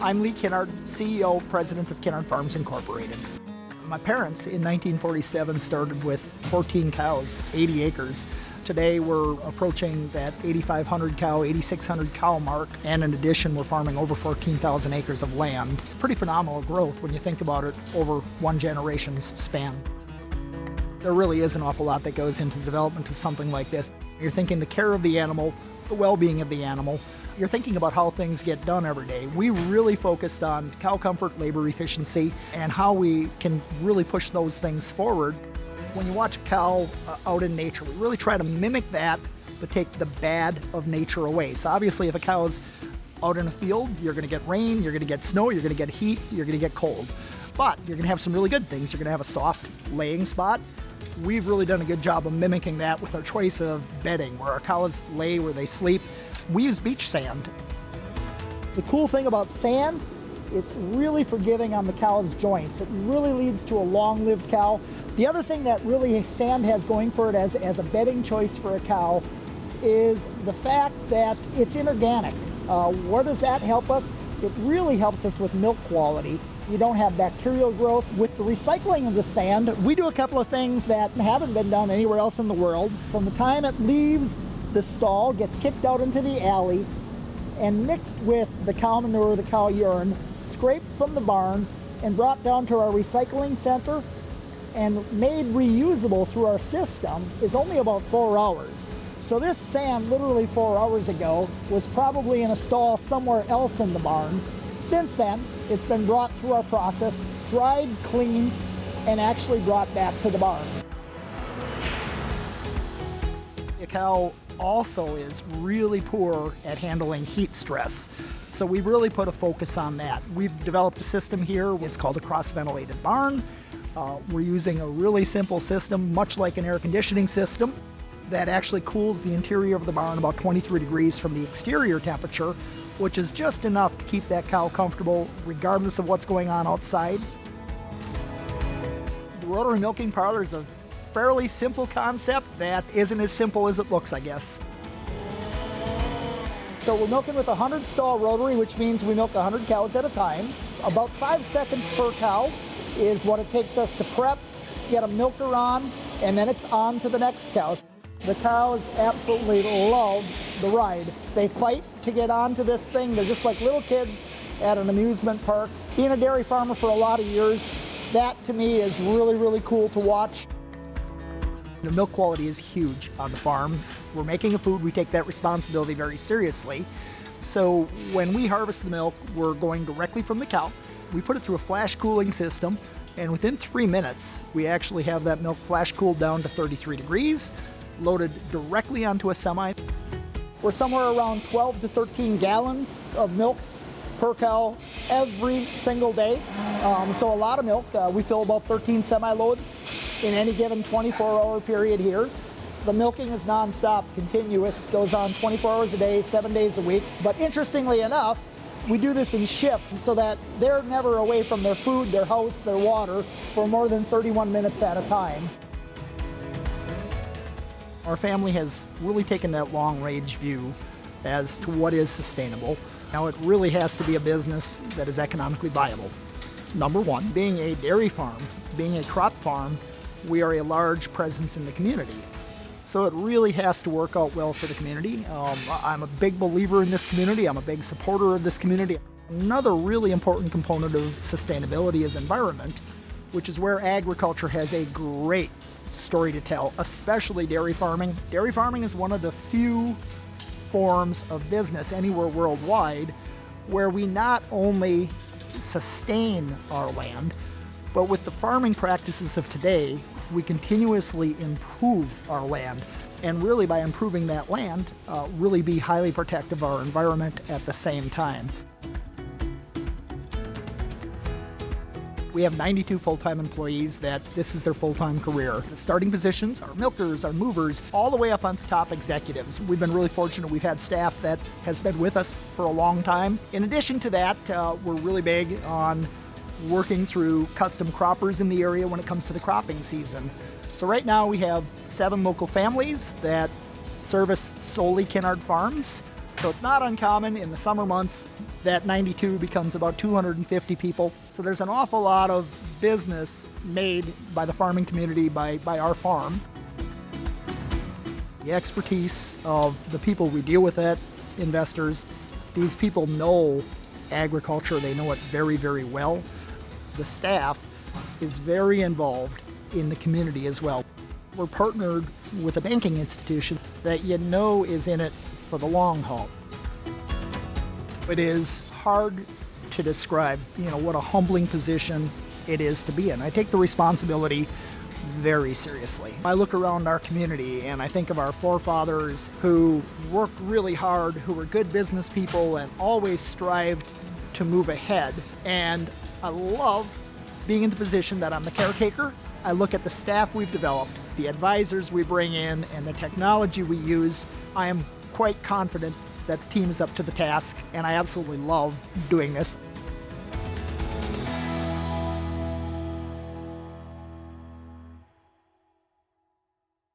I'm Lee Kinnard, CEO, President of Kinnard Farms Incorporated. My parents in 1947 started with 14 cows, 80 acres. Today we're approaching that 8,500 cow, 8,600 cow mark, and in addition we're farming over 14,000 acres of land. Pretty phenomenal growth when you think about it over one generation's span. There really is an awful lot that goes into the development of something like this. You're thinking the care of the animal, the well-being of the animal. You're thinking about how things get done every day. We really focused on cow comfort, labor efficiency, and how we can really push those things forward. When you watch a cow out in nature, we really try to mimic that, but take the bad of nature away. So obviously if a cow's out in a field, you're gonna get rain, you're gonna get snow, you're gonna get heat, you're gonna get cold. But you're gonna have some really good things. You're gonna have a soft laying spot. We've really done a good job of mimicking that with our choice of bedding, where our cows lay, where they sleep. We use beach sand. The cool thing about sand, it's really forgiving on the cow's joints. It really leads to a long-lived cow. The other thing that really sand has going for it as a bedding choice for a cow is the fact that it's inorganic. Where does that help us? It really helps us with milk quality. You don't have bacterial growth. With the recycling of the sand, we do a couple of things that haven't been done anywhere else in the world. From the time it leaves the stall, gets kicked out into the alley, and mixed with the cow manure, the cow urine, scraped from the barn, and brought down to our recycling center, and made reusable through our system, is only about 4 hours. So this sand, literally 4 hours ago, was probably in a stall somewhere else in the barn. Since then, it's been brought through our process, dried, cleaned, and actually brought back to the barn. A cow also is really poor at handling heat stress. So we really put a focus on that. We've developed a system here, it's called a cross-ventilated barn. We're using a really simple system, much like an air conditioning system, that actually cools the interior of the barn about 23 degrees from the exterior temperature, which is just enough to keep that cow comfortable regardless of what's going on outside. The rotary milking parlor is a fairly simple concept that isn't as simple as it looks, I guess. So we're milking with a 100-stall rotary, which means we milk 100 cows at a time. About 5 seconds per cow is what it takes us to prep, get a milker on, and then it's on to the next cow. The cows absolutely love the ride. They fight to get onto this thing. They're just like little kids at an amusement park. Being a dairy farmer for a lot of years, that to me is really, really cool to watch. The milk quality is huge on the farm. We're making a food, we take that responsibility very seriously. So when we harvest the milk, we're going directly from the cow. We put it through a flash cooling system, and within 3 minutes, we actually have that milk flash cooled down to 33 degrees, loaded directly onto a semi. We're somewhere around 12 to 13 gallons of milk per cow every single day. So a lot of milk. We fill about 13 semi-loads in any given 24-hour period here. The milking is non-stop, continuous, goes on 24 hours a day, 7 days a week. But interestingly enough, we do this in shifts so that they're never away from their food, their house, their water for more than 31 minutes at a time. Our family has really taken that long-range view as to what is sustainable. Now it really has to be a business that is economically viable. Number one, being a dairy farm, being a crop farm, we are a large presence in the community. So it really has to work out well for the community. I'm a big believer in this community. I'm a big supporter of this community. Another really important component of sustainability is environment, which is where agriculture has a great story to tell, especially dairy farming. Dairy farming is one of the few forms of business anywhere worldwide where we not only sustain our land, but with the farming practices of today, we continuously improve our land. And really by improving that land, really be highly protective of our environment at the same time. We have 92 full-time employees that this is their full-time career. The starting positions are milkers, our movers, all the way up onto top executives. We've been really fortunate. We've had staff that has been with us for a long time. In addition to that, we're really big on working through custom croppers in the area when it comes to the cropping season. So right now we have 7 local families that service solely Kinnard Farms. So it's not uncommon in the summer months That 92 becomes about 250 people. So there's an awful lot of business made by the farming community, by our farm. The expertise of the people we deal with at investors, these people know agriculture, they know it very, very well. The staff is very involved in the community as well. We're partnered with a banking institution that you know is in it for the long haul. It is hard to describe, what a humbling position it is to be in. I take the responsibility very seriously. I look around our community and I think of our forefathers who worked really hard, who were good business people and always strived to move ahead. And I love being in the position that I'm the caretaker. I look at the staff we've developed, the advisors we bring in, and the technology we use. I am quite confident that the team is up to the task, and I absolutely love doing this.